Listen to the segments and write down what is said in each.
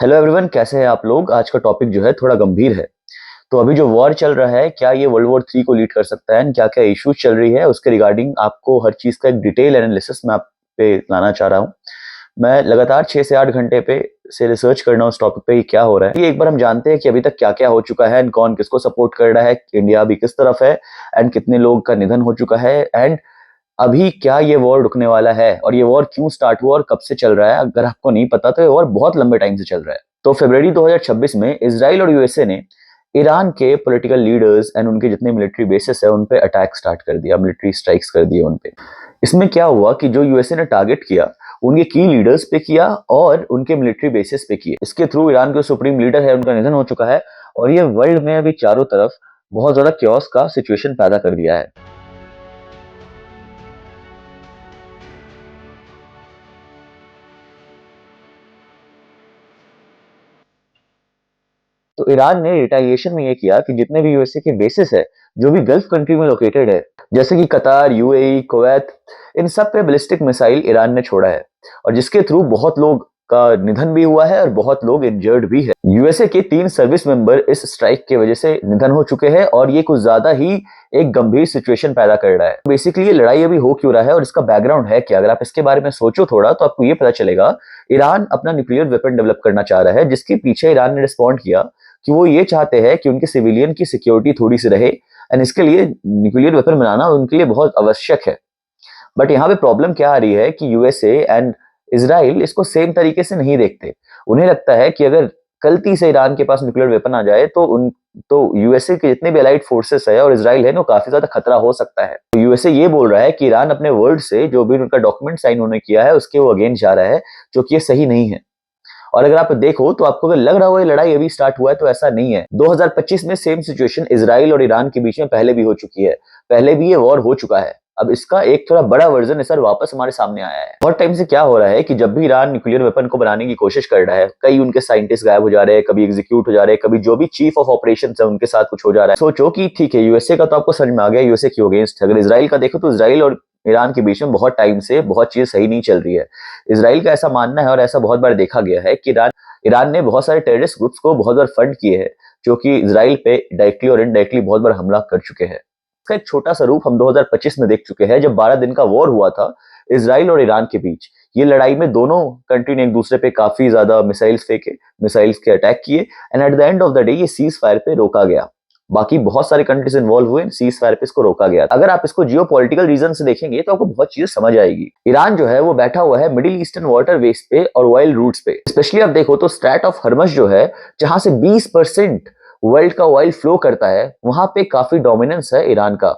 Hello everyone, कैसे हैं आप लोग। आज का टॉपिक जो है थोड़ा गंभीर है। तो अभी जो वॉर चल रहा है, क्या ये वर्ल्ड वॉर 3 को लीड कर सकता है, क्या क्या इश्यूज चल रही है, उसके रिगार्डिंग आपको हर चीज का एक डिटेल एनालिसिस मैं आप पे लाना चाह रहा हूँ। मैं लगातार 6 से 8 घंटे पे से रिसर्च कर रहा हूँ उस टॉपिक पे, क्या हो रहा है। ये एक बार हम जानते हैं कि अभी तक क्या क्या हो चुका है एंड कौन किसको सपोर्ट कर रहा है, इंडिया अभी किस तरफ है एंड कितने लोग का निधन हो चुका है एंड अभी क्या ये वॉर रुकने वाला है और ये वॉर क्यों स्टार्ट हुआ और कब से चल रहा है। अगर आपको नहीं पता तो ये वॉर बहुत लंबे टाइम से चल रहा है। तो फरवरी 2026 में इजराइल और यूएसए ने ईरान के पॉलिटिकल लीडर्स एंड उनके जितने मिलिट्री बेसिस है उन पे अटैक स्टार्ट कर दिया, मिलिट्री स्ट्राइक्स कर दिए उन पे। इसमें क्या हुआ कि जो यूएसए ने टारगेट किया उनके की लीडर्स पे किया और उनके मिलिट्री बेसिस पे किए। इसके थ्रू ईरान के सुप्रीम लीडर है उनका निधन हो चुका है और ये वर्ल्ड में अभी चारों तरफ बहुत ज्यादा क्योस का सिचुएशन पैदा कर दिया है। तो ईरान ने रिटालिएशन में ये किया कि जितने भी यूएसए के बेसिस है जो भी गल्फ कंट्री में लोकेटेड है, जैसे कि कतार, यूएई, कुवैत, इन सब पे बैलिस्टिक मिसाइल ईरान ने छोड़ा है और जिसके थ्रू बहुत लोग का निधन भी हुआ है और बहुत लोग इंजर्ड भी है। यूएसए के 3 सर्विस मेंबर इस स्ट्राइक की वजह से निधन हो चुके हैं और ये कुछ ज्यादा ही एक गंभीर सिचुएशन पैदा कर रहा है। बेसिकली ये लड़ाई अभी हो क्यों रहा है और इसका बैकग्राउंड है क्या, अगर आप इसके बारे में सोचो थोड़ा तो आपको ये पता चलेगा। ईरान अपना न्यूक्लियर वेपन डेवलप करना चाह रहा है, जिसके पीछे ईरान ने रिस्पॉन्ड किया कि वो ये चाहते हैं कि उनके सिविलियन की सिक्योरिटी थोड़ी सी रहे एंड इसके लिए न्यूक्लियर वेपन बनाना उनके लिए बहुत आवश्यक है। बट यहाँ पे प्रॉब्लम क्या आ रही है कि यूएसए एंड इसराइल इसको सेम तरीके से नहीं देखते। उन्हें लगता है कि अगर गलती से ईरान के पास न्यूक्लियर वेपन आ जाए तो यूएसए के जितने भी अलाइड फोर्सेस है और इसराइल है ना, काफी ज्यादा खतरा हो सकता है। तो यूएसए ये बोल रहा है कि ईरान अपने वर्ड से जो भी उनका डॉक्यूमेंट साइन उन्होंने किया है उसके वो अगेंस्ट जा रहा है, जो कि ये सही नहीं है। और अगर आप देखो तो आपको अगर लग रहा हो ये लड़ाई अभी स्टार्ट हुआ है, तो ऐसा नहीं है। 2025 में सेम सिचुएशन इसराइल और ईरान के बीच में पहले भी हो चुकी है, पहले भी ये वॉर हो चुका है। अब इसका एक थोड़ा बड़ा वर्जन इस बार वापस हमारे सामने आया है। बहुत टाइम से क्या हो रहा है कि जब भी ईरान न्यूक्लियर वेपन को बनाने की कोशिश कर रहा है, कई उनके साइंटिस्ट गायब हो जा रहे हैं, कभी एग्जीक्यूट हो जा रहे हैं, कभी जो भी चीफ ऑफ ऑपरेशन है उनके साथ कुछ हो जा रहा है। सोचो कि ठीक है, यूएसए का तो आपको समझ में आ गया, यूएसए क्यों अगेंस्ट है। अगर इसराइल का देखो तो इसराइल और ईरान के बीच में बहुत टाइम से बहुत चीज सही नहीं चल रही है। इसराइल का ऐसा मानना है और ऐसा बहुत बार देखा गया है कि ईरान ने बहुत सारे टेररिस्ट ग्रुप्स को बहुत बार फंड किए हैं, जो कि इसराइल पे डायरेक्टली और इनडायरेक्टली बहुत बार हमला कर चुके हैं। इसका एक छोटा सा रूप हम 2025 में देख चुके हैं, जब 12 दिन का वॉर हुआ था इसराइल और ईरान के बीच। ये लड़ाई में दोनों कंट्री ने एक दूसरे पे काफी ज्यादा मिसाइल्स फेंके, मिसाइल्स के अटैक किए and at the end of the day ये सीज फायर पे रोका गया। बाकी बहुत सारे कंट्रीज इन्वॉल्व हुए, सीज फायर पे इसको रोका गया। अगर आप इसको जियो पॉलिटिकल रीजन से देखेंगे तो आपको बहुत चीजें समझ आएगी। ईरान जो है वो बैठा हुआ है मिडिल ईस्टर्न वाटर वेज पे और ऑयल रूट्स पे। स्पेशली आप देखो तो स्ट्रेट ऑफ हॉर्मज़ जो है, जहां से 20% वर्ल्ड का ऑयल फ्लो करता है, वहां पे काफी डोमिनेंस है ईरान का।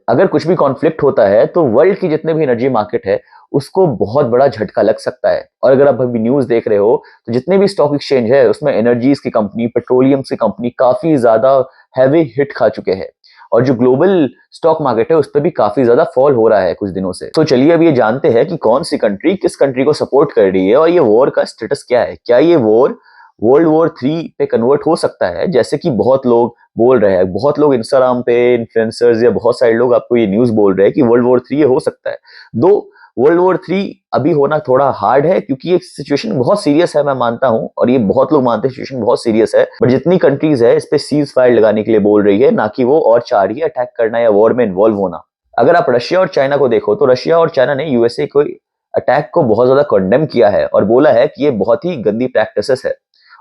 अगर कुछ भी कॉन्फ्लिक्ट होता है तो वर्ल्ड की जितने भी एनर्जी मार्केट है उसको बहुत बड़ा झटका लग सकता है। और अगर आप अभी न्यूज देख रहे हो तो जितने भी स्टॉक एक्सचेंज है उसमें एनर्जीज की कंपनी, पेट्रोलियम की कंपनी काफी ज्यादा हैवी हिट खा चुके हैं और जो ग्लोबल स्टॉक मार्केट है उस पर भी काफी ज्यादा फॉल हो रहा है कुछ दिनों से। तो चलिए अब ये जानते हैं कि कौन सी कंट्री किस कंट्री को सपोर्ट कर रही है और ये वॉर का स्टेटस क्या है। क्या ये वॉर वर्ल्ड वॉर 3 पे कन्वर्ट हो सकता है, जैसे कि बहुत लोग बोल रहे हैं। बहुत लोग इंस्टाग्राम पे, इन्फ्लुएंसर्स या बहुत सारे लोग आपको ये न्यूज बोल रहे हैं कि वर्ल्ड वॉर 3 ये हो सकता है। दो वर्ल्ड वॉर 3 अभी होना थोड़ा हार्ड है क्योंकि ये सिचुएशन बहुत सीरियस है, मैं मानता हूं, और ये बहुत लोग मानते हैं सिचुएशन बहुत सीरियस है। बट जितनी कंट्रीज है इस पे सीज फायर लगाने के लिए बोल रही है, ना कि वो और चाह रही है अटैक करना या वॉर में इन्वॉल्व होना। अगर आप रशिया और चाइना को देखो तो रशिया और चाइना ने यूएसए को अटैक को बहुत ज्यादा कंडेम किया है और बोला है कि ये बहुत ही गंदी प्रैक्टिसेस है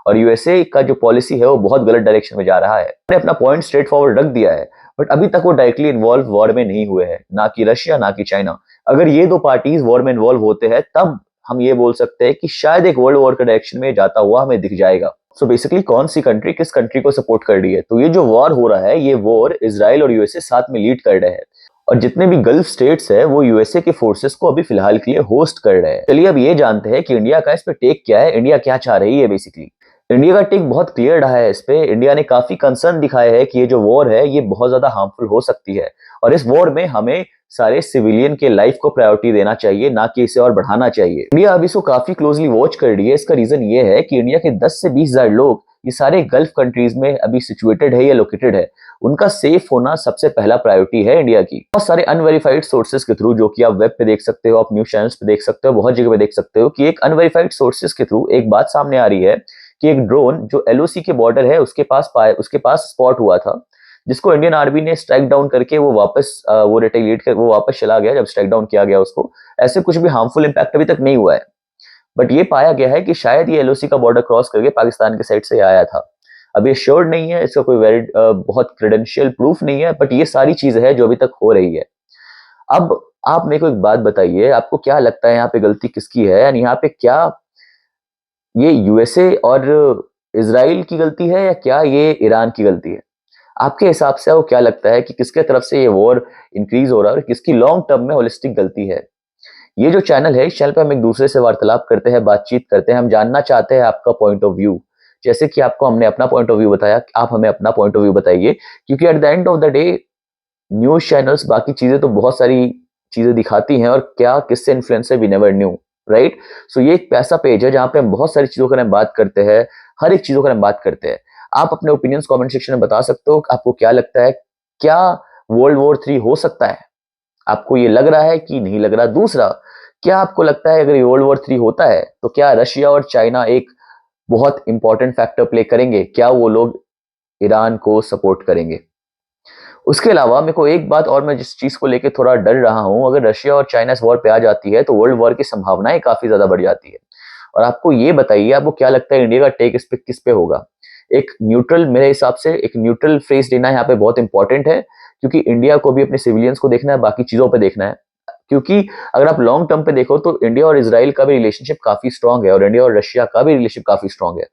और यूएसए का जो पॉलिसी है वो बहुत गलत डायरेक्शन में जा रहा है। उन्होंने अपना पॉइंट स्ट्रेट फॉरवर्ड रख दिया है, बट अभी तक वो डायरेक्टली इन्वॉल्व वॉर में नहीं हुए हैं, ना कि रशिया ना कि चाइना। अगर ये दो पार्टीज वॉर में इन्वॉल्व होते हैं तब हम ये बोल सकते हैं कि शायद एक वर्ल्ड वॉर के डायरेक्शन में जाता हुआ हमें दिख जाएगा। सो बेसिकली कौन सी कंट्री किस कंट्री को सपोर्ट कर रही है, तो ये जो वॉर हो रहा है ये वॉर इसराइल और यूएसए साथ में लीड कर रहे हैं और जितने भी गल्फ स्टेट्स है वो यूएसए के फोर्सेस को अभी फिलहाल के लिए होस्ट कर रहे हैं। चलिए अब ये जानते हैं कि इंडिया का इस पे टेक क्या है, इंडिया क्या चाह रही है। बेसिकली इंडिया का टेक बहुत क्लियर रहा है इस पे। इंडिया ने काफी कंसर्न दिखाया है कि ये जो वॉर है ये बहुत ज्यादा हार्मफुल हो सकती है और इस वॉर में हमें सारे सिविलियन के लाइफ को प्रायोरिटी देना चाहिए, ना कि इसे और बढ़ाना चाहिए। इंडिया अभी इसको काफी क्लोजली वॉच कर रही है। इसका रीजन ये है कि इंडिया के 10 से 20 हजार लोग ये सारे गल्फ कंट्रीज में अभी सिचुएटेड है या लोकेटेड है। उनका सेफ होना सबसे पहला प्रायोरिटी है इंडिया की। बहुत सारे अनवेरिफाइड सोर्सेज के थ्रू, जो कि आप वेब पे देख सकते हो, आप न्यूज चैनल्स पे देख सकते हो, बहुत जगह पे देख सकते हो कि एक अनवेरिफाइड सोर्सेज के थ्रू एक बात सामने आ रही है कि एक ड्रोन जो एलओसी के बॉर्डर है उसके पास स्पॉट हुआ था, जिसको इंडियन आर्मी ने स्ट्राइक डाउन करके वो वापस वो रिटेलिएट कर वो वापस चला गया जब स्ट्राइक डाउन किया गया उसको। ऐसे कुछ भी हार्मफुल इंपैक्ट अभी तक नहीं हुआ है, बट ये पाया गया है कि शायद ये एलओसी का बॉर्डर क्रॉस करके पाकिस्तान के साइड से आया था। अब ये श्योर नहीं है, इसका कोई वैलिड बहुत क्रेडेंशियल प्रूफ नहीं है, बट ये सारी चीजें हैं जो अभी तक हो रही है। अब आप मेरे को एक बात बताइए, आपको क्या लगता है यहाँ पे गलती किसकी है, यानी यहाँ पे क्या ये यूएसए और इसराइल की गलती है या क्या ये ईरान की गलती है? आपके हिसाब से आपको क्या लगता है कि किसके तरफ से ये वॉर इंक्रीज हो रहा है और किसकी लॉन्ग टर्म में होलिस्टिक गलती है? ये जो चैनल है, इस चैनल पे हम एक दूसरे से वार्तालाप करते हैं, बातचीत करते हैं, हम जानना चाहते हैं आपका पॉइंट ऑफ व्यू। जैसे कि आपको हमने अपना पॉइंट ऑफ व्यू बताया, आप हमें अपना पॉइंट ऑफ व्यू बताइए, क्योंकि at the end of the day news channels बाकी चीज़ें तो बहुत सारी चीज़ें दिखाती हैं और क्या किससे इन्फ्लुएंस है वी नेवर न्यू, राइट? सो ये एक ऐसा पेज है जहाँ पे हम बहुत सारी चीज़ों के बारे में बात करते हैं, हर एक चीज़ों के बारे में बात करते हैं। आप अपने ओपिनियंस कमेंट सेक्शन में बता सकते हो, आपको क्या लगता है, क्या वर्ल्ड वॉर 3 हो सकता है? आपको ये लग रहा है कि नहीं लग रहा? दूसरा, क्या आपको लगता है अगर ये वर्ल्ड वॉर 3 होता है, तो क्या रशिया और चाइना एक बहुत इंपॉर्टेंट फैक्टर प्ले करेंगे? क्या वो लोग ईरान को सपोर्ट करेंगे? उसके अलावा मेरे को एक बात और, मैं जिस चीज को लेके थोड़ा डर रहा हूं, अगर रशिया और चाइना इस वॉर पे आ जाती है तो वर्ल्ड वॉर की संभावनाएं काफी ज्यादा बढ़ जाती है। और आपको ये बताइए, आपको क्या लगता है इंडिया का टेक इस पे किस पे होगा? एक न्यूट्रल, मेरे हिसाब से एक न्यूट्रल फेस देना यहाँ पे बहुत इंपॉर्टेंट है, क्योंकि इंडिया को भी अपने सिविलियंस को देखना है, बाकी चीजों पे देखना है। क्योंकि अगर आप लॉन्ग टर्म पे देखो तो इंडिया और इसराइल का भी रिलेशनशिप काफी स्ट्रांग है और इंडिया और रशिया का भी रिलेशनशिप काफी स्ट्रांग है।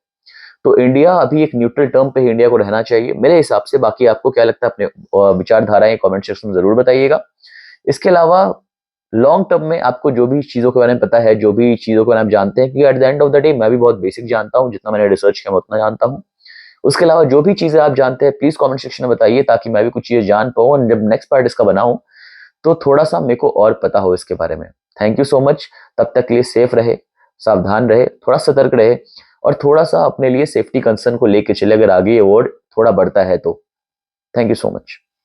तो इंडिया अभी एक न्यूट्रल टर्म पे ही इंडिया को रहना चाहिए मेरे हिसाब से। बाकी आपको क्या लगता है, अपने विचारधाराएं कमेंट सेक्शन में जरूर बताइएगा। इसके अलावा लॉन्ग टर्म में आपको जो भी चीजों के बारे में पता है, जो भी चीजों के बारे में जानते हैं, क्योंकि at the end of the day मैं भी बहुत बेसिक जानता हूँ, जितना मैंने रिसर्च किया मैं उतना जानता हूँ। उसके अलावा जो भी चीजें आप जानते हैं प्लीज कमेंट सेक्शन में बताइए, ताकि मैं भी कुछ चीजें जान पाऊँ और जब नेक्स्ट पार्ट इसका बनाऊं तो थोड़ा सा मेरे को और पता हो इसके बारे में। Thank you so much. तब तक के लिए सेफ रहे, सावधान रहे, थोड़ा सतर्क रहे और थोड़ा सा अपने लिए सेफ्टी कंसर्न को लेके चले, अगर आगे ये वॉर थोड़ा बढ़ता है तो। Thank you so much.